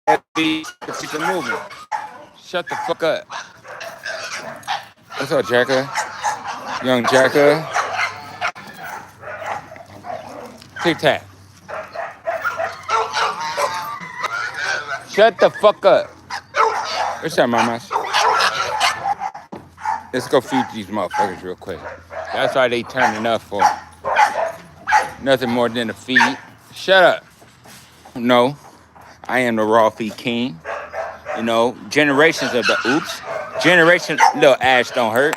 Heavy, keep it moving. Shut the fuck up. What's up, Jacker? Young Jacker. Tic Tac. Shut the fuck up. What's up, mamas? Let's go feed these motherfuckers real quick. That's why they turning up for nothing more than a feed. Shut up. No, I am the raw feed king. You know, generations of the generations. Little ash don't hurt.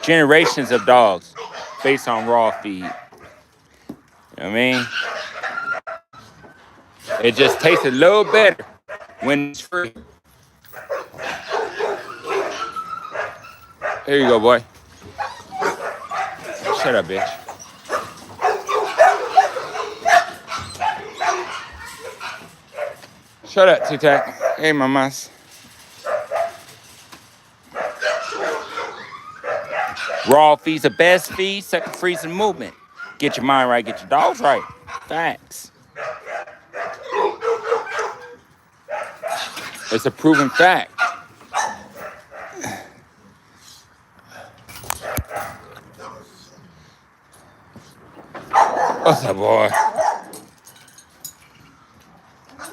Generations of dogs based on raw feed. You know what I mean? It just tastes a little better when it's free. Here you go, boy. Shut up, bitch. Shut up, Tic Tac. Hey, mamas. Raw feed's the best feed. Second freezing movement. Get your mind right. Get your dogs right. Facts. It's a proven fact. What's up, boy?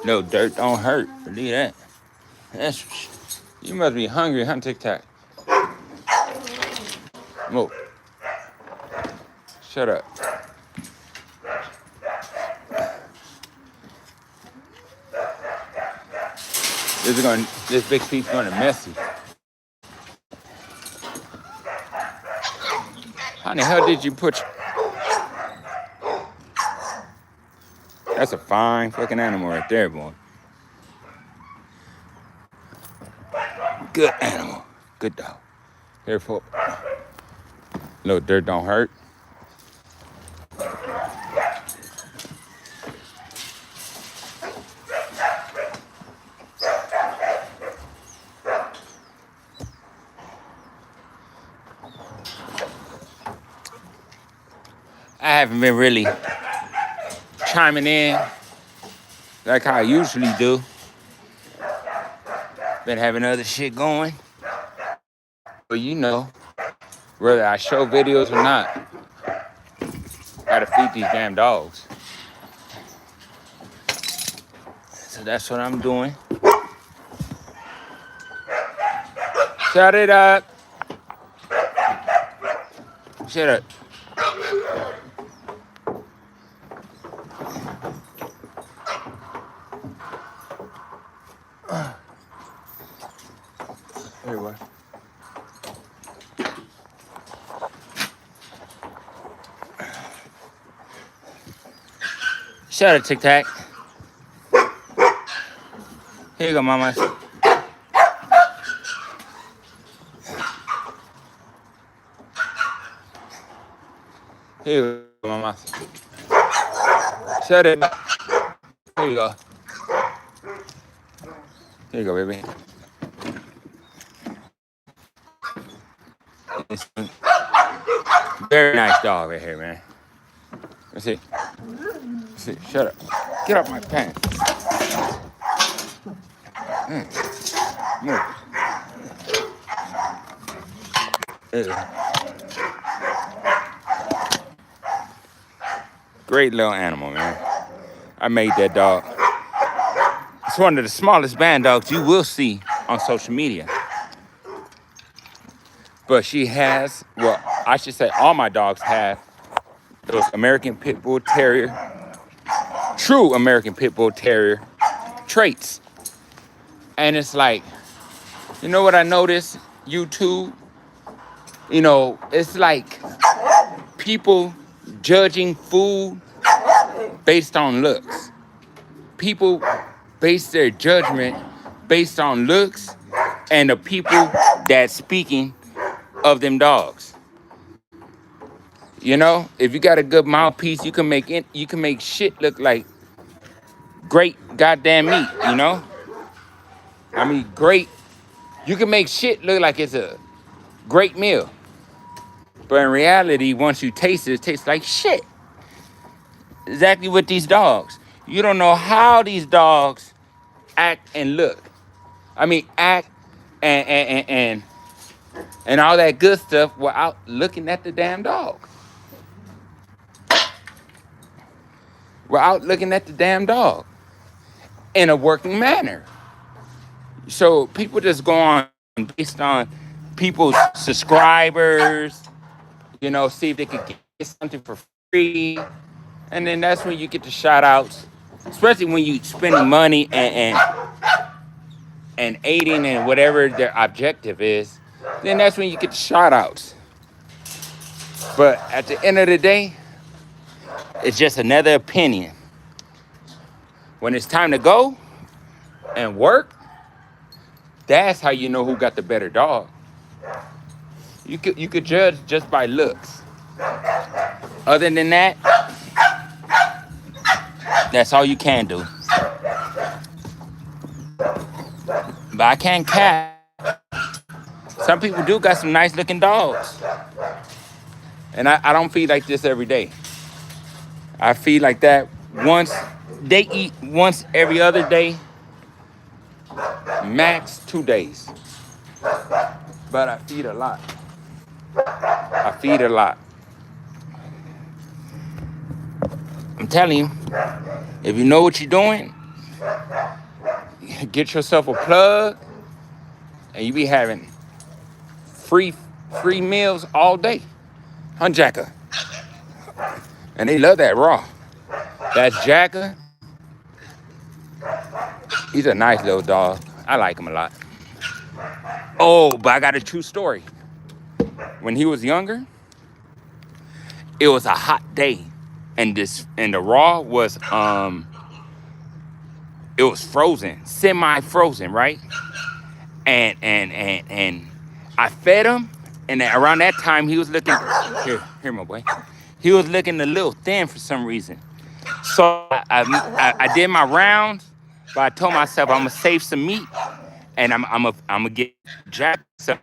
No dirt don't hurt. Believe that. You must be hungry, huh, Tic Tac? Move. Shut up. This big piece gonna mess you. How in the hell did you put? That's a fine fucking animal right there, boy. Good animal. Good dog. Careful. Little dirt don't hurt. I haven't been really chiming in like how I usually do. Been having other shit going. But you know, whether I show videos or not, gotta feed these damn dogs. So that's what I'm doing. Shut it up. Shut up. Here we go. Shut up, Tic Tac. Here you go, mamas. Here you go, mamas. Shut it. Here you go. Here you go, baby. Very nice dog right here, man. Let's see. Let's see. Shut up. Get off my pants. Move. Great little animal, man. I made that dog. It's one of the smallest band dogs you will see on social media. But she has, well, I should say all my dogs have those American Pit Bull Terrier, true American Pit Bull Terrier traits. And it's like, you know what I noticed? YouTube, you know, it's like people judging food based on looks. People base their judgment based on looks and the people that's speaking of them dogs. You know, if you got a good mouthpiece, you can make shit look like great goddamn meat, you know? I mean, great. You can make shit look like it's a great meal. But in reality, once you taste it, it tastes like shit. Exactly with these dogs. You don't know how these dogs act and look. I mean, act and all that good stuff without looking at the damn dog. Without looking at the damn dog in a working manner. So people just go on based on people's subscribers, see if they could get something for free. And then that's when you get the shout outs, especially when you spending money and aiding in whatever their objective is. Then that's when you get the shout outs. But at the end of the day, it's just another opinion. When it's time to go and work, that's how you know who got the better dog. You could judge just by looks. Other than that, that's all you can do. But I can't cap. Some people do got some nice looking dogs. And I don't feed like this every day. I feed like that they eat once every other day, max 2 days. But I feed a lot. I feed a lot. I'm telling you, if you know what you're doing, get yourself a plug and you be having free meals all day. Huh, Jacker? And they love that raw. That's Jacker. He's a nice little dog. I like him a lot. Oh, but I got a true story. When he was younger, it was a hot day, and the raw was it was frozen, semi-frozen, right? And I fed him, and around that time he was looking here my boy. He was looking a little thin for some reason. So I did my rounds, but I told myself I'm gonna save some meat, and I'm gonna get Jack some.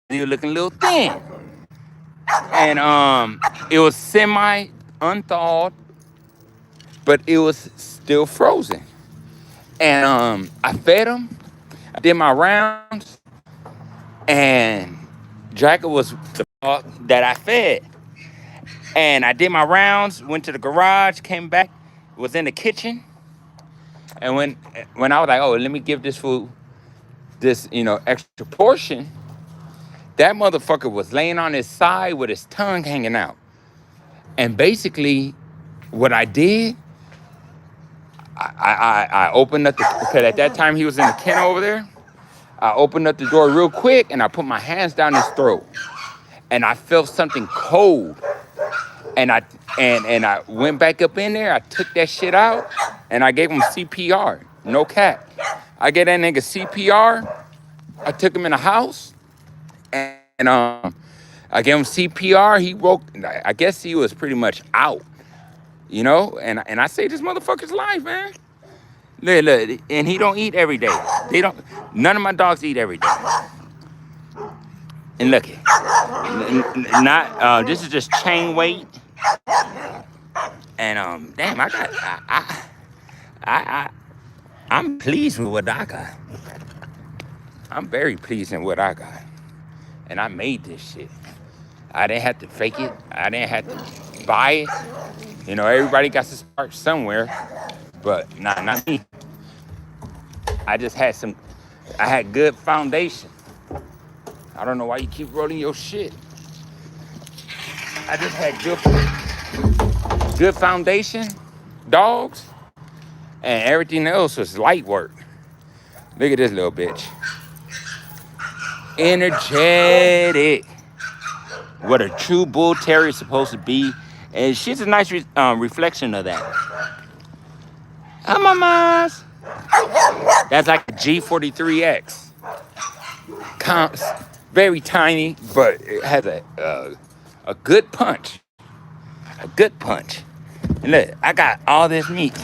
He was looking a little thin, and it was semi unthawed, but it was still frozen. And I fed him. I did my rounds, and Jack was the dog that I fed. And I did my rounds, went to the garage, came back, was in the kitchen. And when I was like, oh, let me give this food this, extra portion, that motherfucker was laying on his side with his tongue hanging out. And basically, what I did, I opened up because at that time he was in the kennel over there. I opened up the door real quick and I put my hands down his throat. And I felt something cold. And I went back up in there, I took that shit out, and I gave him CPR. No cap. I gave that nigga CPR. I took him in the house, and I gave him CPR. He woke. I guess he was pretty much out, And I saved this motherfucker's life, man. Look, and he don't eat every day. None of my dogs eat every day. And look, this is just chain weight. And damn, I'm pleased with what I got. I'm very pleased with what I got. And I made this shit. I didn't have to fake it. I didn't have to buy it. Everybody got to start somewhere, but not me. I just had I had good foundation. I don't know why you keep rolling your shit. I just had good foundation, dogs, and everything else was light work. Look at this little bitch. Energetic. What a true bull terrier is supposed to be. And she's a nice reflection of that. Hi, mamas. That's like a G43X. Very tiny, but it has a good punch. A good punch. And look, I got all this meat.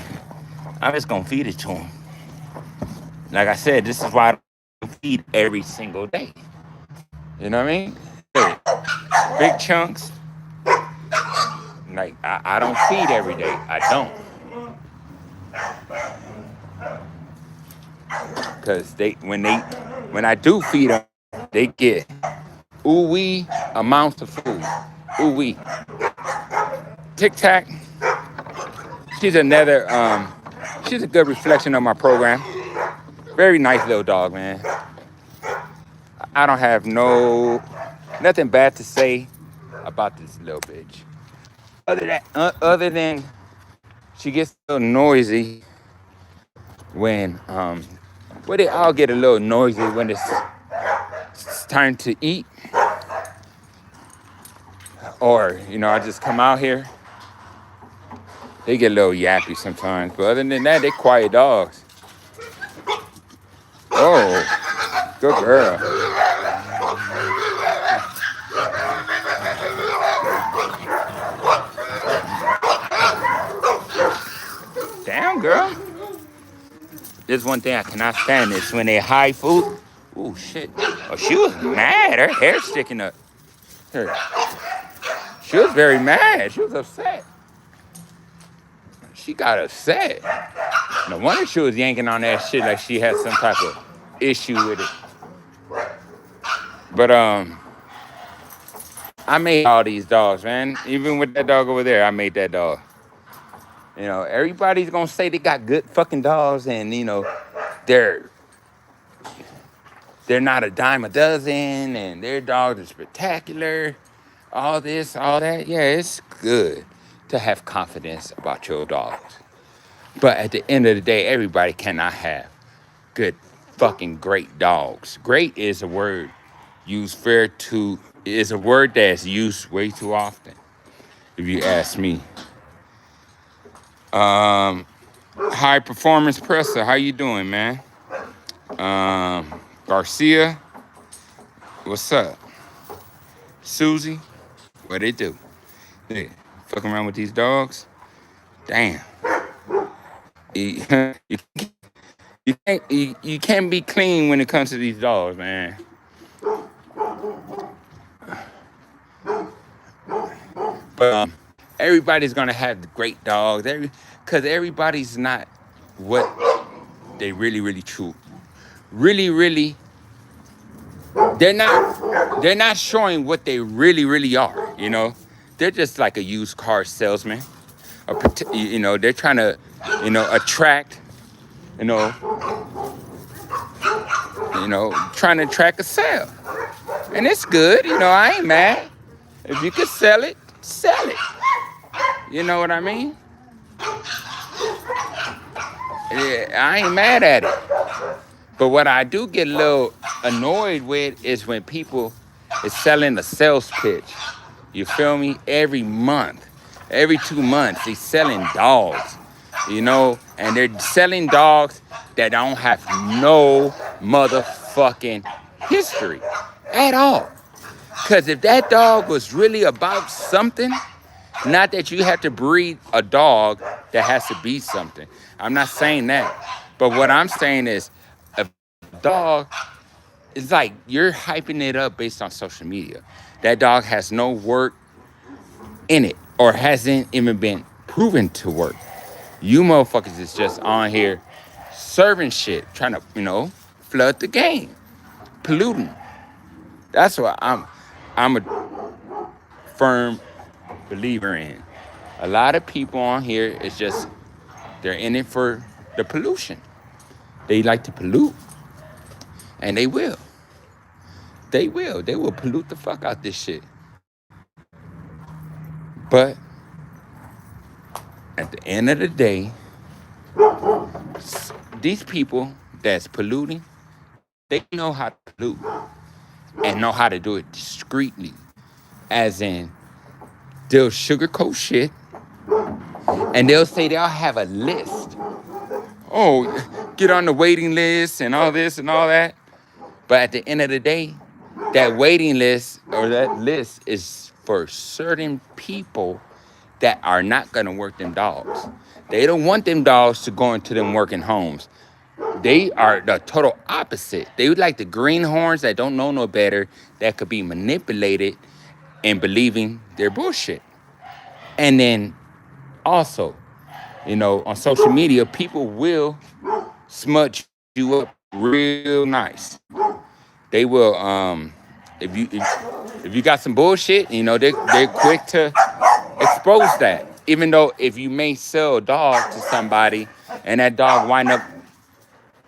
I'm just gonna feed it to him. Like I said, this is why I don't feed every single day. You know what I mean? Look, big chunks. Like I don't feed every day. I don't. Cause when I do feed them, they get ooh-wee amounts of food. Ooh-wee. Tic Tac, she's another, she's a good reflection of my program. Very nice little dog, man. I don't have nothing bad to say about this little bitch. Other than she gets a little noisy when, well, they all get a little noisy when it's time to eat. Or, I just come out here. They get a little yappy sometimes. But other than that, they quiet dogs. Oh, good girl. Damn, girl. There's one thing I cannot stand is when they hide food. Ooh, shit. Oh, she was mad. Her hair sticking up. She was very mad. She was upset. She got upset. No wonder she was yanking on that shit like she had some type of issue with it. But I made all these dogs, man. Even with that dog over there, I made that dog. Everybody's gonna say they got good fucking dogs, and they're not a dime a dozen, and their dogs are spectacular. All this, all that. Yeah, it's good to have confidence about your dogs. But at the end of the day, everybody cannot have good fucking great dogs. Great is a word is a word that's used way too often, if you ask me. High performance presser, how you doing, man? Garcia, what's up? Susie, what they do? Yeah, fucking around with these dogs? Damn. You, you can't be clean when it comes to these dogs, man. But everybody's gonna have great dogs, because everybody's not what they really true. Really, they're not showing what they really are. They're just like a used car salesman. They're trying to, attract, trying to attract a sale, and it's good. I ain't mad. If you could sell it, sell it. You know what I mean? Yeah, I ain't mad at it. But what I do get a little annoyed with is when people is selling a sales pitch. You feel me? Every month, every 2 months, they selling dogs. And they're selling dogs that don't have no motherfucking history at all. Because if that dog was really about something, not that you have to breed a dog that has to be something. I'm not saying that. But what I'm saying is, a dog is like you're hyping it up based on social media. That dog has no work in it or hasn't even been proven to work. You motherfuckers is just on here serving shit, trying to, flood the game, polluting. That's what I'm a firm believer in. A lot of people on here is just, they're in it for the pollution. They like to pollute, and they will. They will pollute the fuck out this shit. But at the end of the day, these people that's polluting, they know how to pollute and know how to do it discreetly. As in, they'll sugarcoat shit, and they'll say they'll have a list. Oh, get on the waiting list and all this and all that. But at the end of the day, that waiting list or that list is for certain people that are not gonna work them dogs. They don't want them dogs to go into them working homes. They are the total opposite. They would like the greenhorns that don't know no better, that could be manipulated and believing their bullshit. And then also, On social media, people will smudge you up real nice. They will if you got some bullshit, they're quick to expose that. Even though if you may sell a dog to somebody and that dog wind up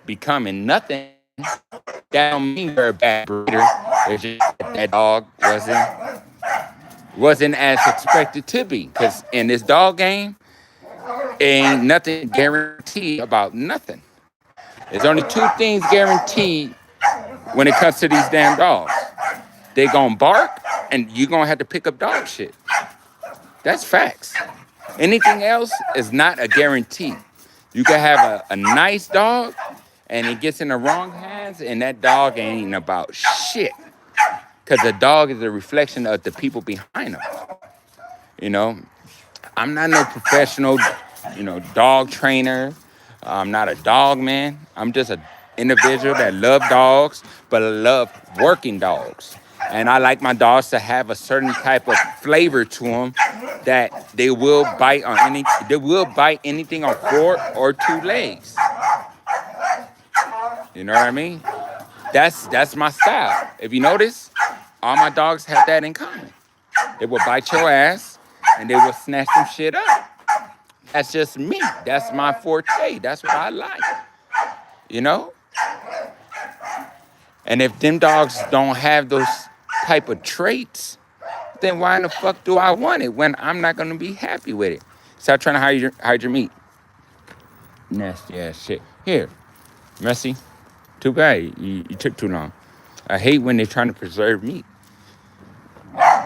becoming nothing, that don't mean you're a bad breeder. It's just that dog wasn't as expected to be. Because in this dog game, ain't nothing guaranteed about nothing. There's only two things guaranteed when it comes to these damn dogs. They gonna bark and you gonna have to pick up dog shit. That's facts. Anything else is not a guarantee. You can have a nice dog and it gets in the wrong hands and that dog ain't about shit. Because the dog is a reflection of the people behind them. You know, I'm not no professional, dog trainer. I'm not a dog man. I'm just an individual that love dogs, but I love working dogs. And I like my dogs to have a certain type of flavor to them that they will bite anything on 4 or 2 legs. You know what I mean? That's my style. If you notice, all my dogs have that in common. They will bite your ass and they will snatch some shit up. That's just me. That's my forte. That's what I like. You know? And if them dogs don't have those type of traits, then why in the fuck do I want it when I'm not gonna be happy with it? Stop trying to hide your meat. Nasty ass shit. Here, Messy. Too bad you took too long. I hate when they're trying to preserve meat.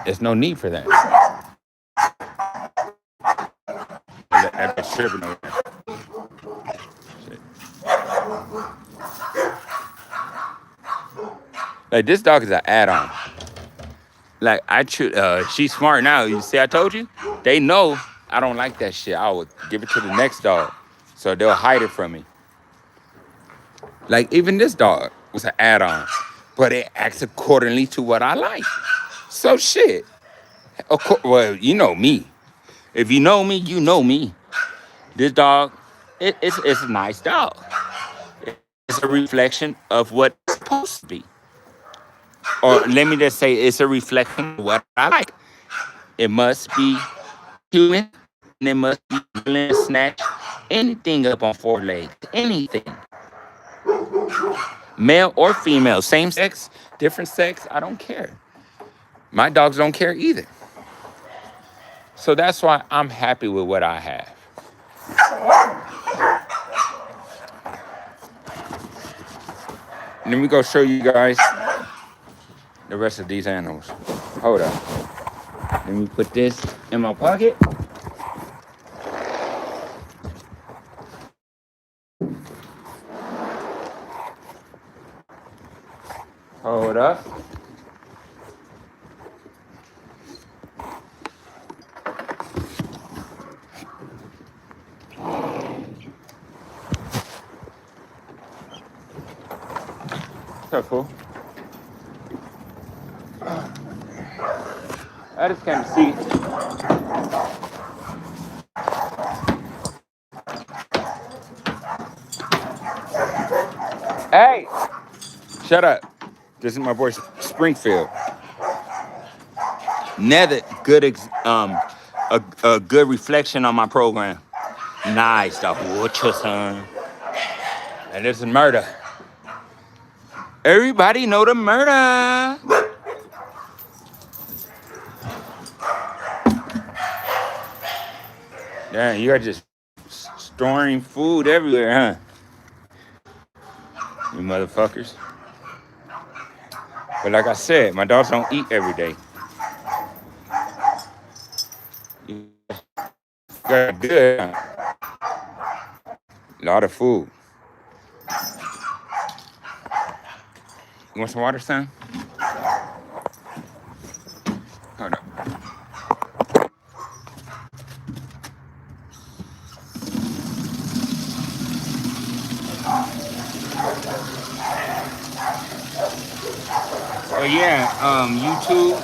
There's no need for that. That bitch tripping over there. Shit. Like this dog is an add-on. Like she's smart now. You see, I told you. They know I don't like that shit. I would give it to the next dog, so they'll hide it from me. Like even this dog was an add-on, but it acts accordingly to what I like. So shit. Well, you know me. If you know me, you know me. This dog, it's a nice dog. It's a reflection of what it's supposed to be. Or let me just say, it's a reflection of what I like. It must be human, and it must be willing to snatch anything up on 4 legs. Anything. Male or female, same sex, different sex, I don't care. My dogs don't care either. So that's why I'm happy with what I have. Let me go show you guys the rest of these animals. Hold up. Let me put this in my pocket. Hold up. What's up, fool? I just came to see. Hey! Shut up. This is my boy Springfield. Another good a good reflection on my program. Nice, the butcher, son. And this is murder. Everybody know the murder. Yeah, you are just storing food everywhere, huh? You motherfuckers. But like I said, my dogs don't eat every day. You got good, huh? A lot of food. You want some water, son? Hold up. Oh yeah, YouTube.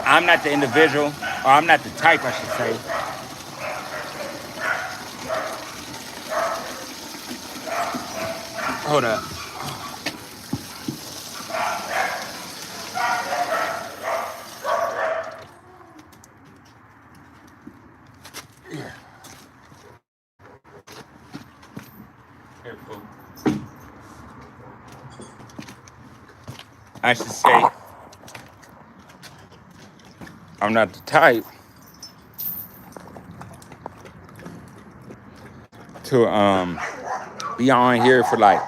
I'm not the individual Or I'm not the type, I should say. Hold up. Careful. I should say I'm not the type to be on here for like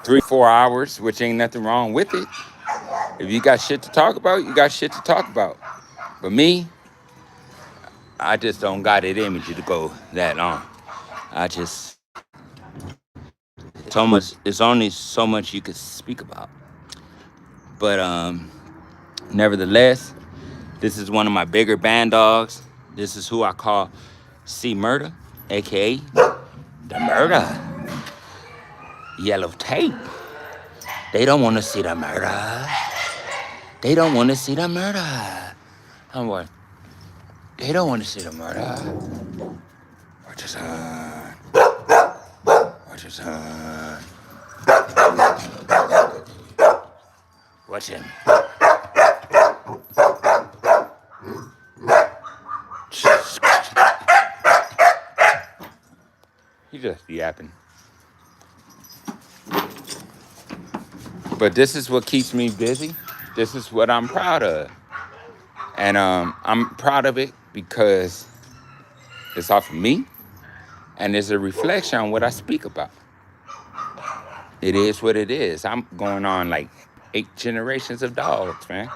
3-4 hours, which ain't nothing wrong with it. If you got shit to talk about, you got shit to talk about. But me, I just don't got it in me to go that long. I just so much. It's only so much you could speak about. But nevertheless, this is one of my bigger band dogs. This is who I call C Murder, aka the murder. Yellow tape. They don't want to see the murder. They don't want to see the murder. I'm what? They don't want to see the murder. Watch your son. Watch your son. Watch him. He just yapping. But this is what keeps me busy. This is what I'm proud of. And I'm proud of it because it's off of me and it's a reflection on what I speak about. It is what it is. I'm going on like 8 generations of dogs, man.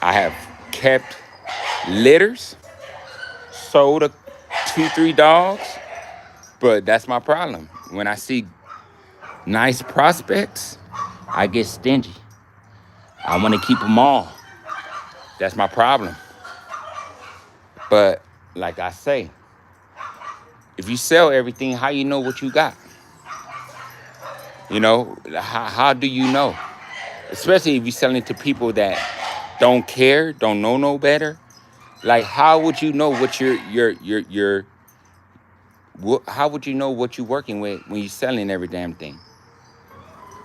I have kept litters, sold 2-3 dogs, but that's my problem. When I see nice prospects, I get stingy. I want to keep them all. That's my problem. But like I say, if you sell everything, how you know what you got? You know, how do you know? Especially if you're selling to people that don't care, don't know no better. Like, how would you know what how would you know what you're working with when you're selling every damn thing?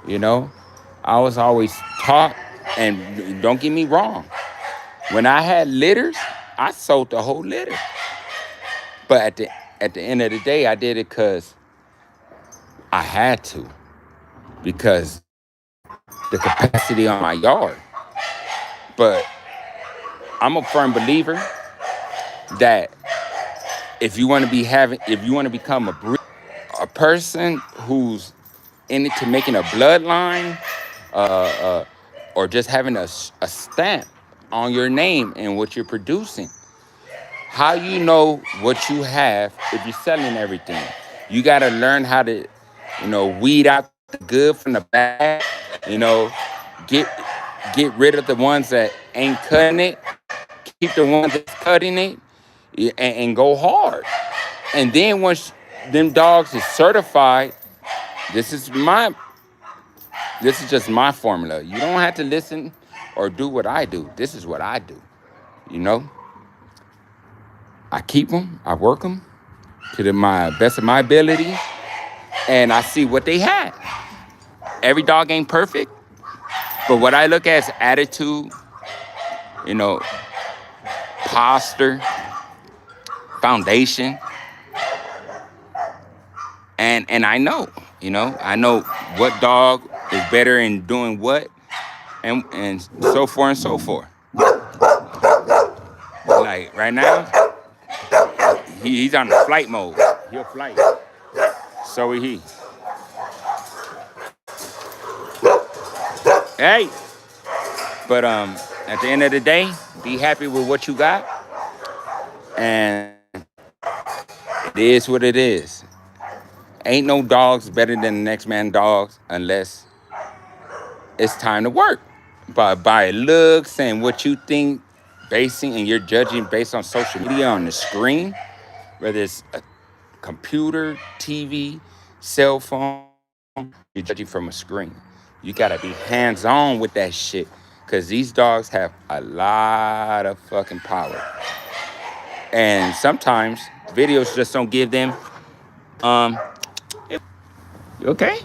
You know, I was always taught, and don't get me wrong, when I had litters, I sold the whole litter. But at the end of the day, I did it because I had to, because the capacity on my yard. But I'm a firm believer that if you want to become a person who's in it to making a bloodline, or just having a stamp on your name and what you're producing, how you know what you have if you're selling everything? You got to learn how to, weed out the good from the bad. You know, get get rid of the ones that ain't cutting it. Keep the ones that's cutting it, and go hard. And then once them dogs is certified, this is my this is just my formula. You don't have to listen or do what I do. This is what I do. You know, I keep them, I work them to my best of my ability, and I see what they had. Every dog ain't perfect, but what I look at is attitude, you know, posture, foundation, and I know what dog is better in doing what, and so forth and so forth. Like right now, he's on the flight mode. He'll flight. So is he. Hey, but at the end of the day, be happy with what you got, and it is what it is. Ain't no dogs better than the next man dogs unless it's time to work. But by looks and what you think, basing and you're judging based on social media on the screen, whether it's a computer, TV, cell phone, you're judging from a screen. You gotta be hands-on with that shit. Because these dogs have a lot of fucking power. And sometimes videos just don't give them, um, you okay?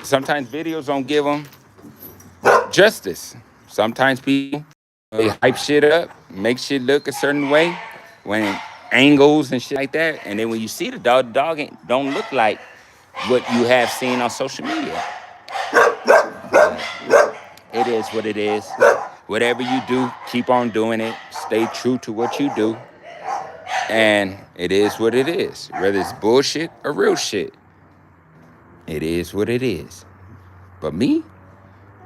Sometimes videos don't give them justice. Sometimes people, they hype shit up, make shit look a certain way when angles and shit like that. And then when you see the dog don't look like what you have seen on social media. It is what it is. Whatever you do, keep on doing it. Stay true to what you do. And it is what it is. Whether it's bullshit or real shit, it is what it is. But me,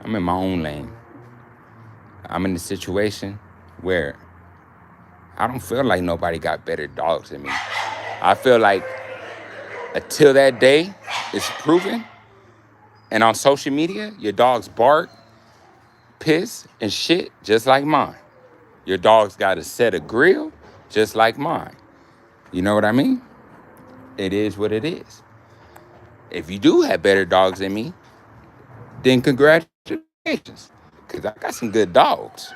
I'm in my own lane. I'm in a situation where I don't feel like nobody got better dogs than me. I feel like until that day is proven, and on social media, your dogs bark, piss, and shit just like mine. Your dog's got a set of grill just like mine. You know what I mean? It is what it is. If you do have better dogs than me, then congratulations. Because I got some good dogs.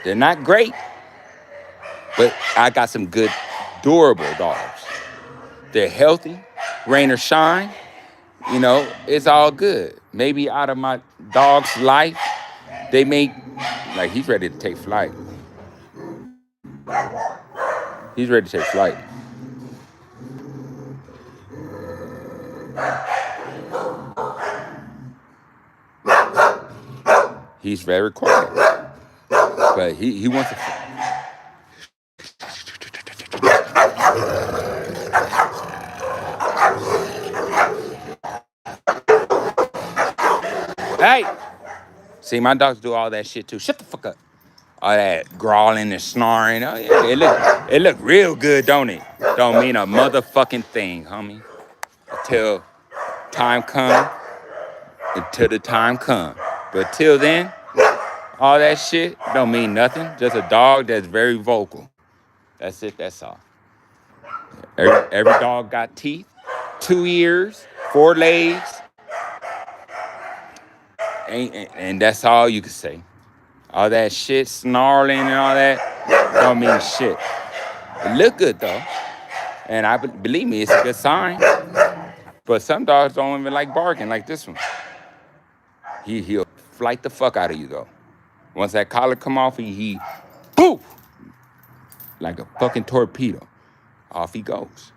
They're not great, but I got some good, durable dogs. They're healthy, rain or shine. You know, it's all good. Maybe out of my dog's life, they make, like, he's ready to take flight. He's ready to take flight. He's very quiet, but he wants to. Hey, see, my dogs do all that shit too. Shut the fuck up. All that growling and snoring. Oh yeah, it look real good, don't it? Don't mean a motherfucking thing, homie. Until time come, until the time come. But till then, all that shit don't mean nothing. Just a dog that's very vocal. That's it. That's all. Every dog got teeth, 2 ears, 4 legs, and that's all you can say. All that shit, snarling and all that, don't mean shit. It look good though, and believe me, it's a good sign. But some dogs don't even like barking like this one. He'll flight the fuck out of you though. Once that collar come off, he poof, like a fucking torpedo. Off he goes.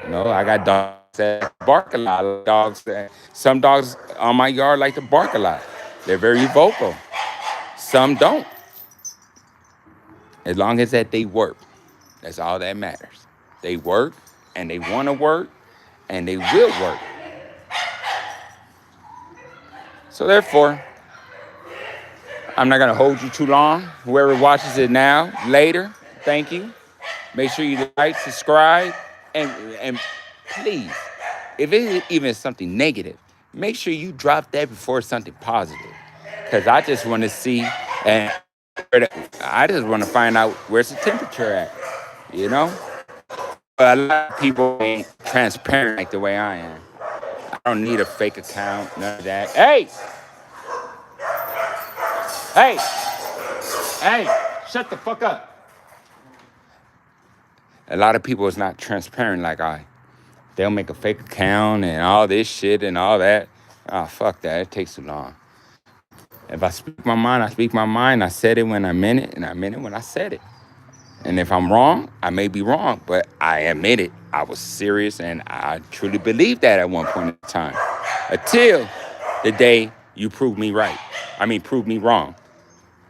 You know, I got dogs that bark a lot. Some dogs on my yard like to bark a lot. They're very vocal. Some don't. As long as that they work, that's all that matters. They work, and they want to work, and they will work. So therefore, I'm not gonna hold you too long. Whoever watches it now, later, thank you. Make sure you like, subscribe, and please, if it even is something negative, make sure you drop that before something positive. Because I just want to see, and I just want to find out where's the temperature at, you know? But a lot of people ain't transparent like the way I am. I don't need a fake account, none of that. Hey! Hey! Hey! Shut the fuck up. A lot of people is not transparent like I. They'll make a fake account and all this shit and all that. Oh, fuck that. It takes too long. If I speak my mind, I speak my mind. I said it when I meant it, and I meant it when I said it. And if I'm wrong, I may be wrong, but I admit it. I was serious, and I truly believed that at one point in time. Until the day you prove me right. Prove me wrong.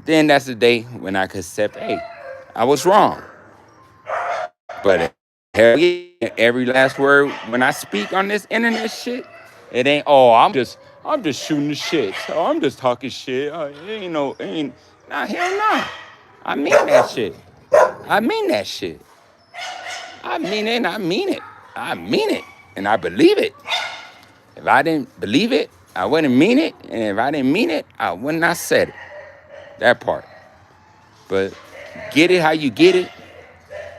Then that's the day when I could accept, hey, I was wrong. But hell yeah, every last word when I speak on this internet shit, it ain't, oh, I'm just shooting the shit. Oh, I'm just talking shit. Oh, nah, hell nah. I mean that shit. I mean that shit. I mean it and I mean it. I mean it and I believe it. If I didn't believe it, I wouldn't mean it. And if I didn't mean it, I wouldn't have said it. That part. But get it how you get it.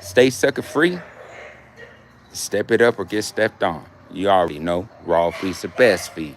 Stay sucker free. Step it up or get stepped on. You already know, raw feed's the best feed.